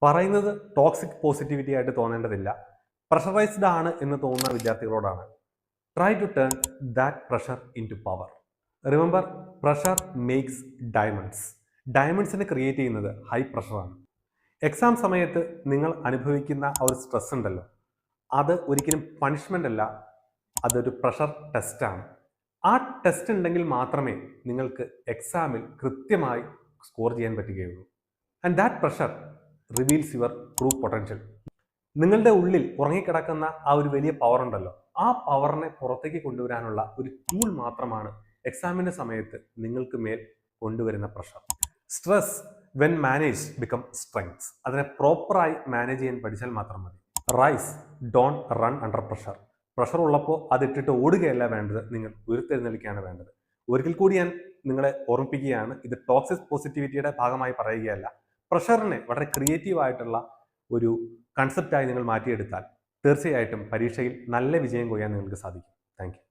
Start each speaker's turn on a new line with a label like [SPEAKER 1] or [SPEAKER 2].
[SPEAKER 1] പറയുന്നത് toxic positivity ആയിട്ട് തോന്നേണ്ടതില്ല. Pressurised ആണ് എന്ന് തോന്നുന്ന വിദ്യാർത്ഥികളോടാണ്. Try to turn that pressure into power. Remember, pressure makes diamonds. ഡയമണ്ട്സിനെ ക്രിയേറ്റ് ചെയ്യുന്നത് ഹൈ പ്രഷറാണ്. എക്സാം സമയത്ത് നിങ്ങൾ അനുഭവിക്കുന്ന ആ ഒരു സ്ട്രെസ് ഉണ്ടല്ലോ, അത് ഒരിക്കലും പണിഷ്മെൻ്റ് അല്ല, അതൊരു പ്രഷർ ടെസ്റ്റാണ്. ആ ടെസ്റ്റ് ഉണ്ടെങ്കിൽ മാത്രമേ നിങ്ങൾക്ക് എക്സാമിൽ കൃത്യമായി സ്കോർ ചെയ്യാൻ പറ്റുകയുള്ളൂ. And that pressure reveals your true potential. നിങ്ങളുടെ ഉള്ളിൽ ഉറങ്ങിക്കിടക്കുന്ന ആ ഒരു വലിയ പവർ ഉണ്ടല്ലോ, ആ പവറിനെ പുറത്തേക്ക് കൊണ്ടുവരാനുള്ള ഒരു ടൂൾ മാത്രമാണ് എക്സാമിൻ്റെ സമയത്ത് നിങ്ങൾക്ക് മേൽ കൊണ്ടുവരുന്ന pressure. Stress when manage become strength. അതിനെ പ്രോപ്പറായി മാനേജ് ചെയ്യാൻ പഠിച്ചാൽ മാത്രം മതി. Rise, don't run under pressure. Pressure ഉള്ളപ്പോൾ അതിട്ടിട്ട് ഓടുകയല്ല വേണ്ടത്, നിങ്ങൾ ഉയർത്തെഴുന്നേൽക്കുകയാണ് വേണ്ടത്. ഒരിക്കൽ കൂടി ഞാൻ നിങ്ങളെ ഓർമ്മിപ്പിക്കുകയാണ്, ഇത് ടോക്സിക് പോസിറ്റിവിറ്റിയുടെ ഭാഗമായി പറയുകയല്ല. പ്രഷറിനെ വളരെ ക്രിയേറ്റീവ് ആയിട്ടുള്ള ഒരു കൺസെപ്റ്റായി നിങ്ങൾ മാറ്റിയെടുത്താൽ തീർച്ചയായിട്ടും പരീക്ഷയിൽ നല്ല വിജയം കൊയ്യാൻ നിങ്ങൾക്ക് സാധിക്കും. Thank you.